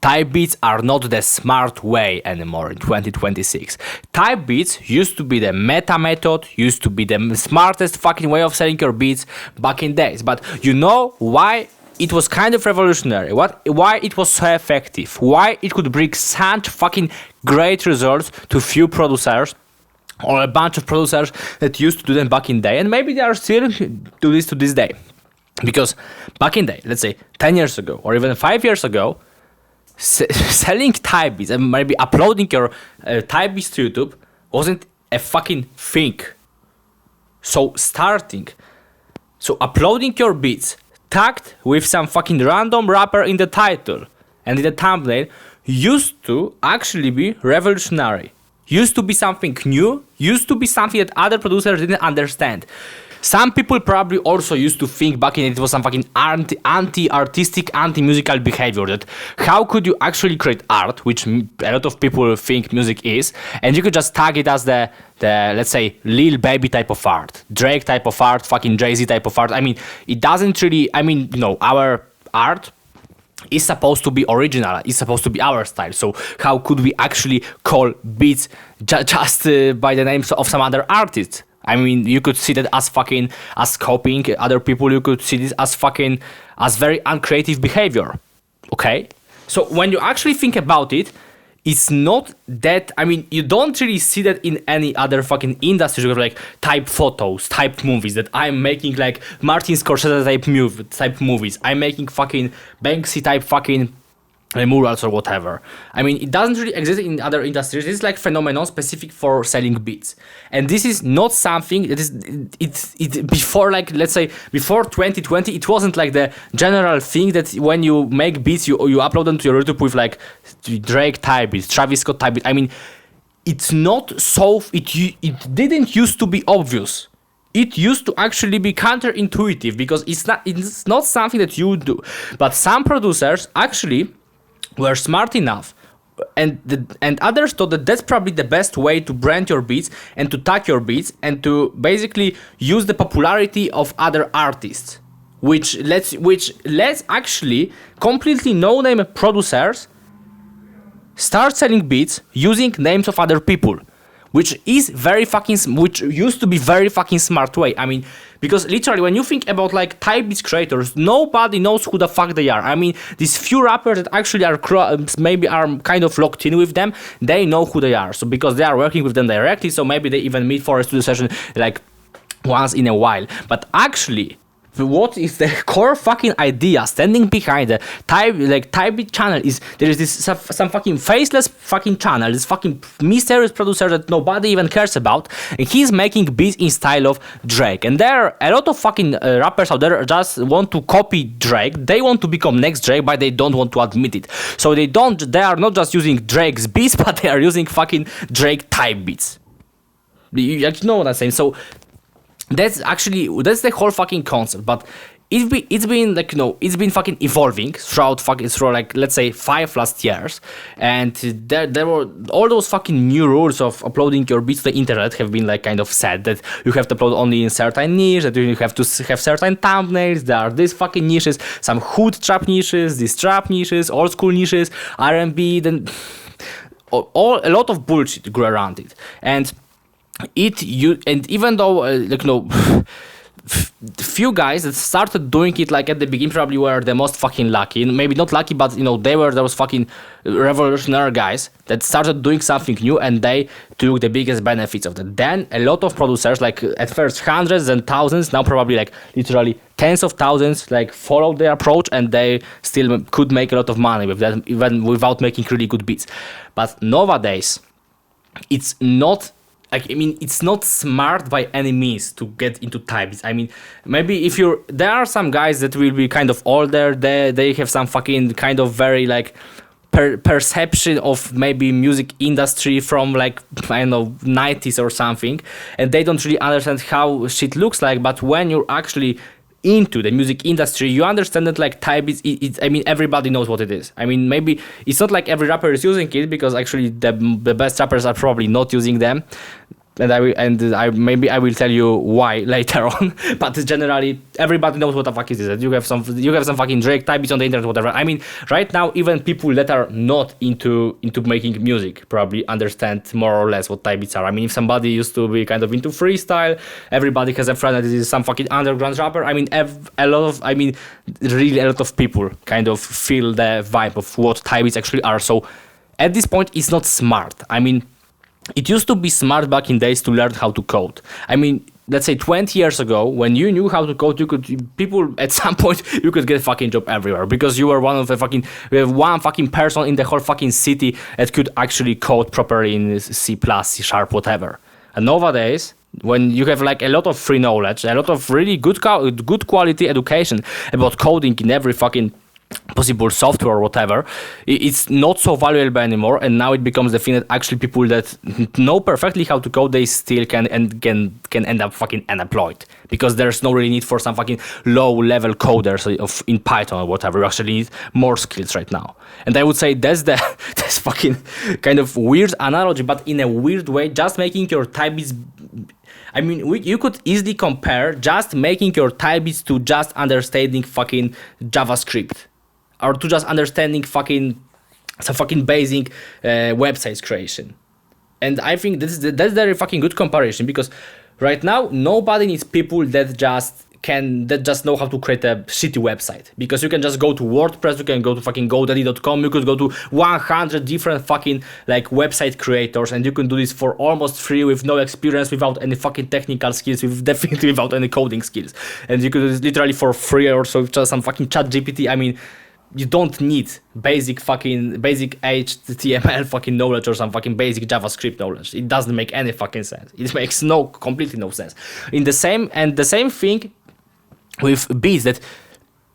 type beats are not the smart way anymore in 2026. Type beats used to be the meta method, used to be the smartest fucking way of selling your beats back in days. But you know why it was kind of revolutionary? Why it was so effective? Why it could bring such fucking great results to few producers? Or a bunch of producers that used to do them back in day, and maybe they are still do this to this day. Because back in day, let's say 10 years ago or even 5 years ago, selling type beats and maybe uploading your type beats to YouTube wasn't a fucking thing. So uploading your beats tagged with some fucking random rapper in the title and in the thumbnail used to actually be revolutionary. Used to be something new, used to be something that other producers didn't understand. Some people probably also used to think back in it was some fucking anti-artistic, anti-musical behavior, that how could you actually create art, which a lot of people think music is, and you could just tag it as the let's say, Lil Baby type of art, Drake type of art, fucking Jay-Z type of art. I mean, it doesn't really, our art is supposed to be original, it's supposed to be our style, so how could we actually call beats just by the names of some other artists? I mean, you could see that as copying other people, you could see this as very uncreative behavior, okay? So when you actually think about it, it's not that, you don't really see that in any other fucking industry. You have like type photos, type movies, that I'm making like Martin Scorsese type movies. I'm making fucking Banksy type fucking murals or whatever. It doesn't really exist in other industries. This is like phenomenon specific for selling beats. And this is not something that is, it before, like, let's say, before 2020, it wasn't like the general thing that when you make beats, you upload them to your YouTube with like Drake type beats, Travis Scott type beats. It's not so, it didn't used to be obvious. It used to actually be counterintuitive because it's not something that you do. But some producers actually were smart enough and others thought that that's probably the best way to brand your beats and to tag your beats and to basically use the popularity of other artists, which lets actually completely no-name producers start selling beats using names of other people, which used to be very fucking smart way. Because literally when you think about like type beats creators, nobody knows who the fuck they are. These few rappers that actually are maybe are kind of locked in with them, they know who they are. So because they are working with them directly, so maybe they even meet for a studio session like once in a while. But actually, what is the core fucking idea standing behind the type beat channel is there is this some fucking faceless fucking channel, this fucking mysterious producer that nobody even cares about, and he's making beats in style of Drake. And there are a lot of fucking rappers out there just want to copy Drake. They want to become next Drake, but they don't want to admit it. So they are not just using Drake's beats, but they are using fucking Drake type beats. You know what I'm saying? So that's the whole fucking concept, but it's been fucking evolving through like, let's say 5 last years, and there were all those fucking new rules of uploading your beats to the internet have been like kind of said that you have to upload only in certain niche, that you have to have certain thumbnails. There are these fucking niches, some hood trap niches, these trap niches, old school niches, R&B, then a lot of bullshit grew around it. And even though few guys that started doing it like at the beginning probably were the most fucking lucky, maybe not lucky, but they were those fucking revolutionary guys that started doing something new and they took the biggest benefits of that. Then a lot of producers, like at first hundreds and thousands, now probably like literally tens of thousands, like followed their approach and they still could make a lot of money with that, even without making really good beats. But nowadays it's not it's not smart by any means to get into type beats. Maybe there are some guys that will be kind of older, they have some fucking kind of very like perception of maybe music industry from like, I don't know, 90s or something, and they don't really understand how shit looks like. But when you're actually into the music industry, you understand that like type beats, everybody knows what it is. Maybe it's not like every rapper is using it, because actually the best rappers are probably not using them. And maybe I will tell you why later on. But generally, everybody knows what the fuck is this. You have some fucking Drake type beats on the internet, whatever. I mean, right now, even people that are not into making music probably understand more or less what type beats are. I mean, if somebody used to be kind of into freestyle, everybody has a friend that is some fucking underground rapper. I mean, really a lot of people kind of feel the vibe of what type beats actually are. So at this point, it's not smart. I mean, it used to be smart back in days to learn how to code. I mean, let's say 20 years ago, when you knew how to code, people at some point, you could get a fucking job everywhere because you were one fucking person in the whole fucking city that could actually code properly in C++, C#, whatever. And nowadays, when you have like a lot of free knowledge, a lot of really good quality education about coding in every fucking possible software or whatever, it's not so valuable anymore, and now it becomes the thing that actually people that know perfectly how to code, they still can end up fucking unemployed because there's no really need for some fucking low level coders in Python or whatever. You actually need more skills right now, and I would say that's fucking kind of weird analogy, but in a weird way, just making your type beats. I mean, you could easily compare just making your type beats to just understanding fucking JavaScript, or to just understanding some fucking basic websites creation. And I think that's very fucking good comparison, because right now nobody needs people that just know how to create a shitty website, because you can just go to WordPress, you can go to fucking GoDaddy.com, you could go to 100 different fucking like website creators, and you can do this for almost free with no experience, without any fucking technical skills, definitely without any coding skills. And you could do this literally for free, or so with just some fucking ChatGPT. I mean, you don't need basic HTML fucking knowledge or some fucking basic JavaScript knowledge. It doesn't make any fucking sense. It makes completely no sense. The same thing with beats, that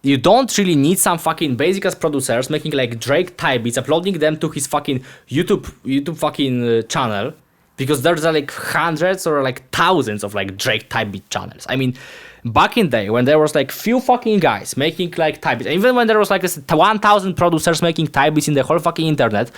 you don't really need some fucking basic ass producers making like Drake type beats, uploading them to his fucking YouTube fucking channel, because there's like hundreds or like thousands of like Drake type beat channels. I mean, back in the day when there was like few fucking guys making like type beats, even when there was like 1,000 producers making type beats in the whole fucking internet,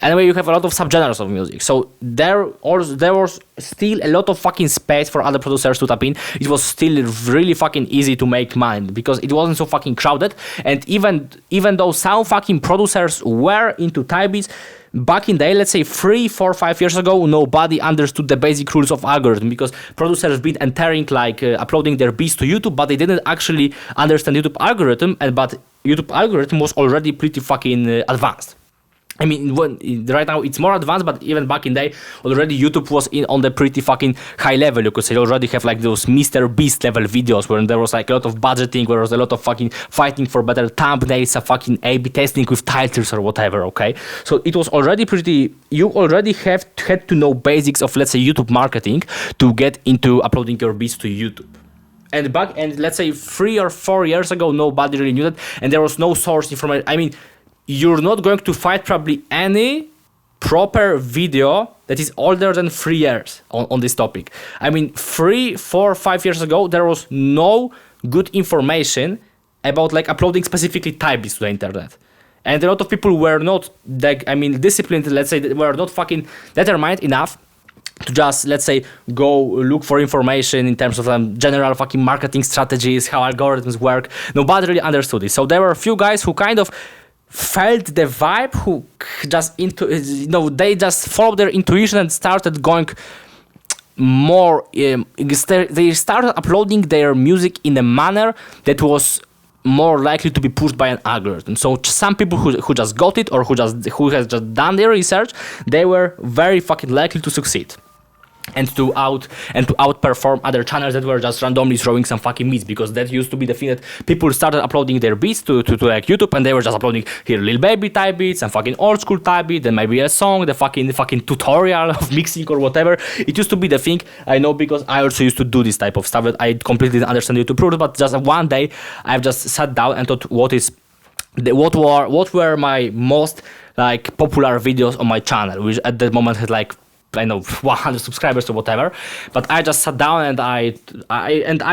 anyway, you have a lot of subgenres of music. So there was still a lot of fucking space for other producers to tap in. It was still really fucking easy to make money because it wasn't so fucking crowded. And even though some fucking producers were into type beats, back in the day, let's say 3, 4, 5 years ago, nobody understood the basic rules of algorithm, because producers been entering like uploading their beats to YouTube, but they didn't actually understand YouTube algorithm, but YouTube algorithm was already pretty fucking advanced. I mean, right now it's more advanced, but even back in the day, already YouTube was on the pretty fucking high level. You could say already have like those Mr. Beast level videos where there was like a lot of budgeting, where there was a lot of fucking fighting for better thumbnails, a fucking A/B testing with titles or whatever. Okay, so it was already pretty. You already had to know basics of, let's say, YouTube marketing to get into uploading your beats to YouTube. And let's say 3 or 4 years ago, nobody really knew that, and there was no source information. I mean, you're not going to find probably any proper video that is older than 3 years on this topic. I mean, 3, 4, 5 years ago, there was no good information about like uploading specifically type beats to the internet. And a lot of people were not disciplined, let's say, were not fucking determined enough to just, let's say, go look for information in terms of general fucking marketing strategies, how algorithms work. Nobody really understood it. So there were a few guys who kind of felt the vibe, who just they just followed their intuition and started going more. They started uploading their music in a manner that was more likely to be pushed by an algorithm. So some people who just got it, or who has just done their research, they were very fucking likely to succeed. And to outperform other channels that were just randomly throwing some fucking beats, because that used to be the thing that people started uploading their beats to like YouTube, and they were just uploading here Lil Baby type beats and fucking old school type beat, then maybe a song, the fucking tutorial of mixing or whatever. It used to be the thing. I know, because I also used to do this type of stuff that I completely didn't understand YouTube rules, but just one day I've just sat down and thought, what were my most like popular videos on my channel, which at that moment had like, I know, 100 subscribers or whatever. But I just sat down and I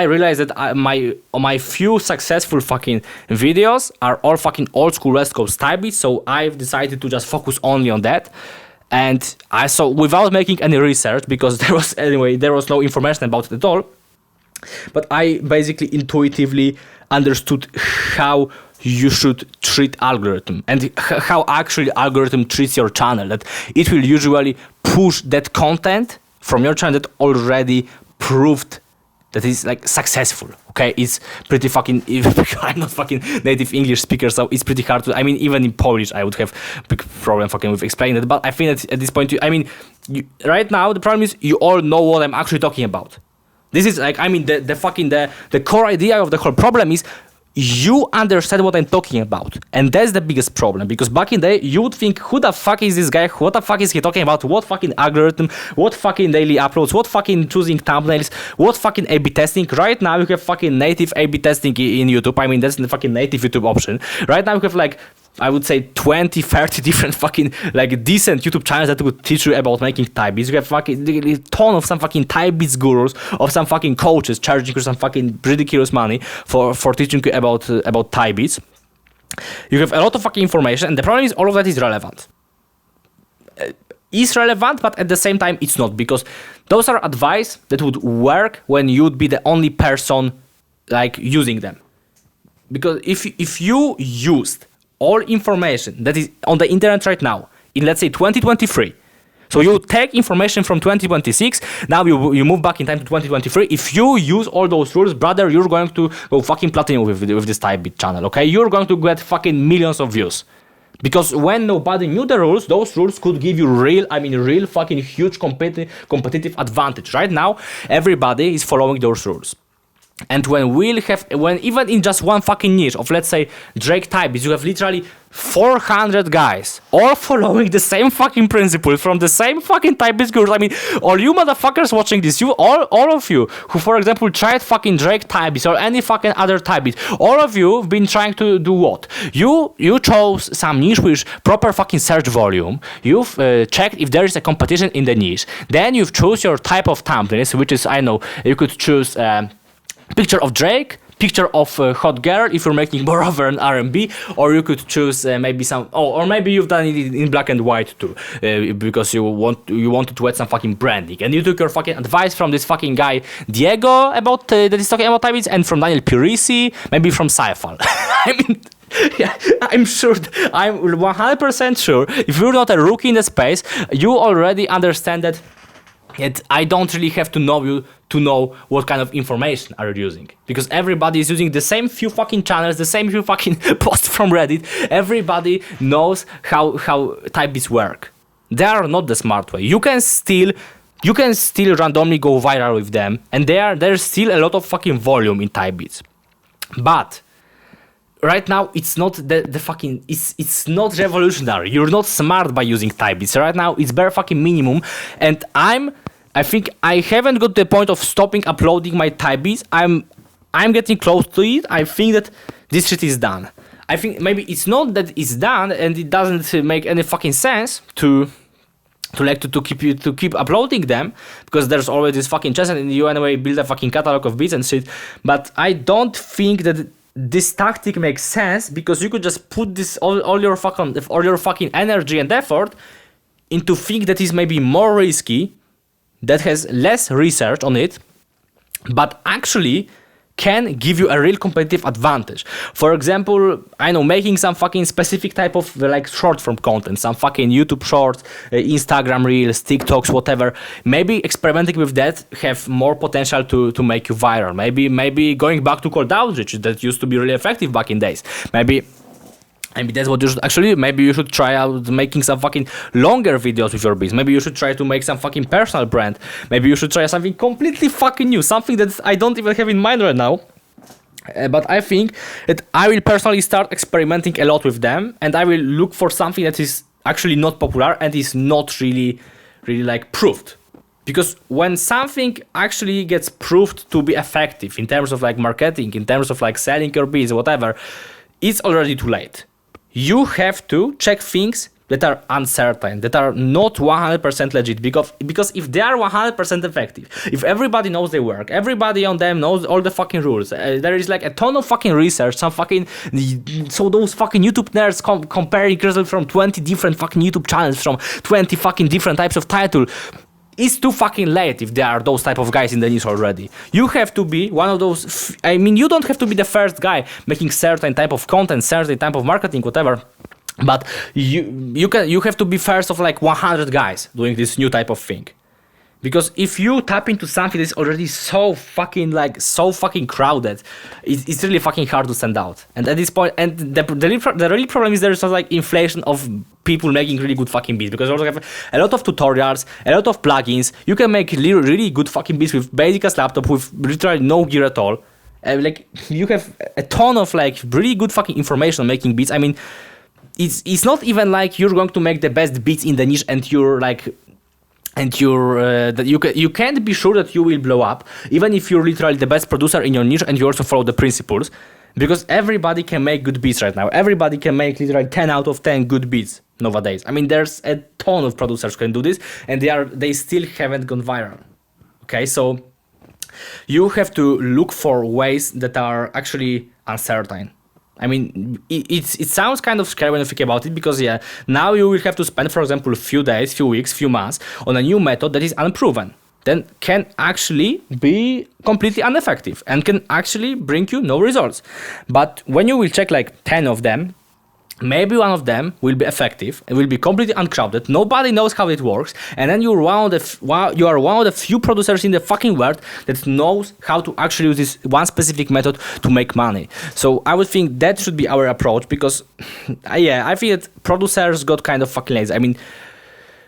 realized that my few successful fucking videos are all fucking old school West Coast type beats. So I've decided to just focus only on that. And I saw, without making any research, because there was no information about it at all, but I basically intuitively understood how you should treat algorithm and how actually algorithm treats your channel, that it will usually push that content from your channel that already proved that is like successful. Okay, it's pretty fucking, I'm not fucking native English speaker, so it's pretty hard to, I mean, even in Polish I would have big problem fucking with explaining it, but I think that at this point, right now the problem is you all know what I'm actually talking about. This is like, I mean, the core idea of the whole problem is you understand what I'm talking about. And that's the biggest problem, because back in the day, you would think, who the fuck is this guy? What the fuck is he talking about? What fucking algorithm? What fucking daily uploads? What fucking choosing thumbnails? What fucking A-B testing? Right now, you have fucking native A-B testing in YouTube. I mean, that's the fucking native YouTube option. Right now, you have like, I would say 20, 30 different fucking like decent YouTube channels that would teach you about making type beats. You have fucking a ton of some fucking type beats gurus, of some fucking coaches charging you some fucking ridiculous money for teaching you about type beats. You have a lot of fucking information, and the problem is all of that is relevant. Is relevant, but at the same time it's not, because those are advice that would work when you'd be the only person like using them. Because if you used all information that is on the internet right now in, let's say, 2023, so you take information from 2026, now you move back in time to 2023, if you use all those rules, brother, you're going to go fucking platinum with this type beat channel, okay? You're going to get fucking millions of views. Because when nobody knew the rules, those rules could give you real fucking huge competitive advantage. Right now, everybody is following those rules. And when even in just one fucking niche of, let's say, Drake type beats, you have literally 400 guys all following the same fucking principle from the same fucking type beats gurus. I mean, all you motherfuckers watching this, all of you who, for example, tried fucking Drake type beats or any fucking other type beats, all of you have been trying to do what? You chose some niche with proper fucking search volume. You've checked if there is a competition in the niche. Then you've chose your type of thumbnails, which is, I know, you could choose picture of Drake, picture of hot girl if you're making more of an R&B, or you could choose maybe some, or maybe you've done it in black and white too, because you wanted to add some fucking branding, and you took your fucking advice from this fucking guy Diego about that is talking about type beats, and from Daniel Pirisi, maybe from Saifal. I mean, yeah, I'm 100% sure, if you're not a rookie in the space, you already understand that I don't really have to know you to know what kind of information are you using, because everybody is using the same few fucking channels, the same few fucking posts from Reddit. Everybody knows how type beats work. They are not the smart way. You can still randomly go viral with them, and there's still a lot of fucking volume in type beats. But right now, it's not it's not revolutionary. You're not smart by using type beats. Right now, it's bare fucking minimum, and I think I haven't got to the point of stopping uploading my type beats. I'm getting close to it. I think that this shit is done. I think maybe it's not that it's done, and it doesn't make any fucking sense to keep uploading them, because there's always this fucking chance, and you anyway build a fucking catalog of beats and shit. But I don't think that this tactic makes sense, because you could just put this all your fucking energy and effort into thing that is maybe more risky, that has less research on it, but actually can give you a real competitive advantage. For example, I know, making some fucking specific type of like short form content, some fucking YouTube shorts, Instagram reels, TikToks, whatever. Maybe experimenting with that have more potential to make you viral. Maybe going back to cold outreach that used to be really effective back in days. Maybe that's what you should actually. Maybe you should try out making some fucking longer videos with your beats. Maybe you should try to make some fucking personal brand. Maybe you should try something completely fucking new, something that I don't even have in mind right now. But I think that I will personally start experimenting a lot with them, and I will look for something that is actually not popular and is not really like proved. Because when something actually gets proved to be effective in terms of like marketing, in terms of like selling your beats, whatever, it's already too late. You have to check things that are uncertain, that are not 100% legit, because if they are 100% effective, if everybody knows they work, everybody on them knows all the fucking rules, there is like a ton of fucking research, some fucking, so those fucking YouTube nerds comparing results from 20 different fucking YouTube channels, from 20 fucking different types of title, it's too fucking late if there are those type of guys in the niche already. You have to be one of those, I mean, you don't have to be the first guy making certain type of content, certain type of marketing, whatever. But you have to be first of like 100 guys doing this new type of thing. Because if you tap into something that's already so fucking crowded, it's really fucking hard to stand out. And at this point, and the real problem is there's like inflation of people making really good fucking beats, because you also have a lot of tutorials, a lot of plugins. You can make really good fucking beats with basic as laptop with literally no gear at all. Like you have a ton of like really good fucking information on making beats. I mean, it's not even like you're going to make the best beats in the niche and you're like, that you can't be sure that you will blow up, even if you're literally the best producer in your niche and you also follow the principles, because everybody can make good beats right now. Everybody can make literally 10 out of 10 good beats nowadays. I mean, there's a ton of producers who can do this, and they still haven't gone viral. Okay, so you have to look for ways that are actually uncertain. I mean, it sounds kind of scary when you think about it, because yeah, now you will have to spend, for example, a few days, few weeks, few months on a new method that is unproven, then can actually be completely ineffective and can actually bring you no results. But when you will check like 10 of them, maybe one of them will be effective, it will be completely uncrowded, nobody knows how it works, and then you are one of the few producers in the fucking world that knows how to actually use this one specific method to make money. So I would think that should be our approach, because I think that producers got kind of fucking lazy. I mean,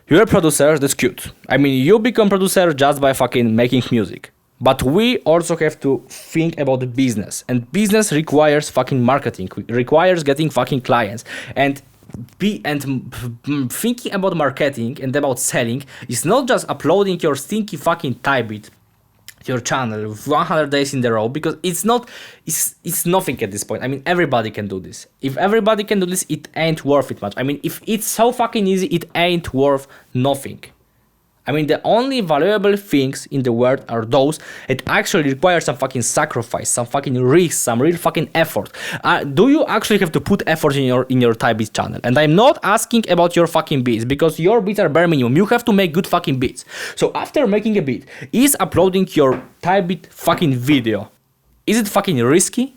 you're a producer, that's cute. I mean, you become producer just by fucking making music. But we also have to think about the business, and business requires fucking marketing, requires getting fucking clients, and thinking about marketing and about selling is not just uploading your stinky fucking type beat to your channel 100 days in a row, because it's nothing at this point. I mean, everybody can do this. If everybody can do this, it ain't worth it much. I mean, if it's so fucking easy, it ain't worth nothing. I mean, the only valuable things in the world are those that actually require some fucking sacrifice, some fucking risk, some real fucking effort. Do you actually have to put effort in your type beat channel? And I'm not asking about your fucking beats, because your beats are bare minimum. You have to make good fucking beats. So after making a beat, is uploading your type beat fucking video, is it fucking risky?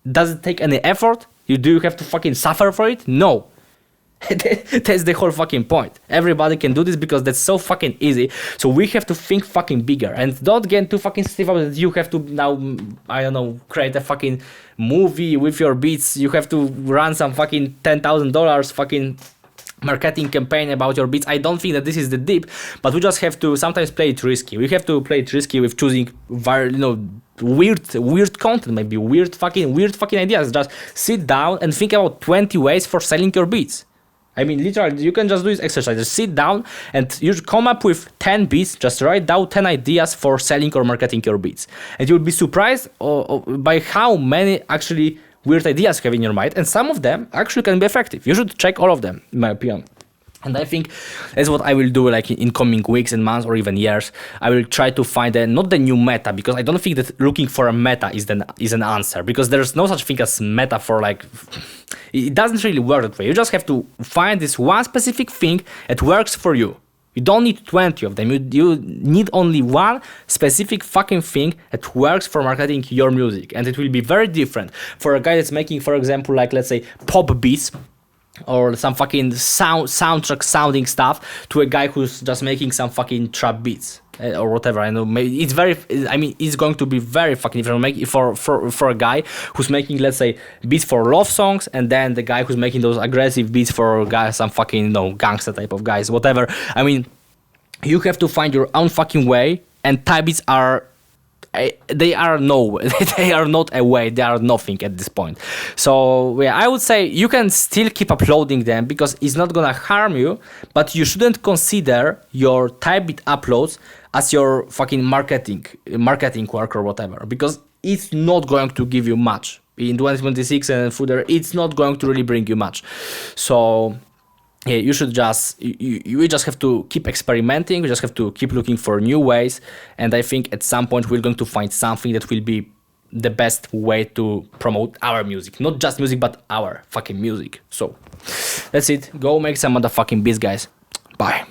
Does it take any effort? Do you have to fucking suffer for it? No. That's the whole fucking point. Everybody can do this because that's so fucking easy. So we have to think fucking bigger, and don't get too fucking stiff about it. You have to now, I don't know, create a fucking movie with your beats. You have to run some fucking $10,000 fucking marketing campaign about your beats. I don't think that this is the deep, but we just have to sometimes play it risky. We have to play it risky with choosing weird content, maybe weird fucking ideas. Just sit down and think about 20 ways for selling your beats. I mean, literally, you can just do this exercise. Just sit down and you come up with 10 beats. Just write down 10 ideas for selling or marketing your beats. And you'll be surprised by how many actually weird ideas you have in your mind. And some of them actually can be effective. You should check all of them, in my opinion. And I think that's what I will do like in coming weeks and months or even years. I will try to find not the new meta, because I don't think that looking for a meta is an answer, because there's no such thing as meta for like, it doesn't really work that way. You just have to find this one specific thing that works for you. You don't need 20 of them. You need only one specific fucking thing that works for marketing your music. And it will be very different for a guy that's making, for example, like let's say pop beats, or some fucking soundtrack sounding stuff, to a guy who's just making some fucking trap beats or whatever. I know it's going to be very fucking different for a guy who's making, let's say, beats for love songs, and then the guy who's making those aggressive beats for guys, some fucking gangster type of guys, whatever. I mean, you have to find your own fucking way, and type beats are they are not a way, they are nothing at this point. So yeah, I would say you can still keep uploading them, because it's not gonna harm you, but you shouldn't consider your type beat uploads as your fucking marketing work or whatever, because it's not going to give you much in 2026 and further. It's not going to really bring you much. So yeah, you should just you just have to keep experimenting. You just have to keep looking for new ways, and I think at some point we're going to find something that will be the best way to promote our music, not just music but our fucking music. So that's it. Go make some motherfucking beats, guys. Bye.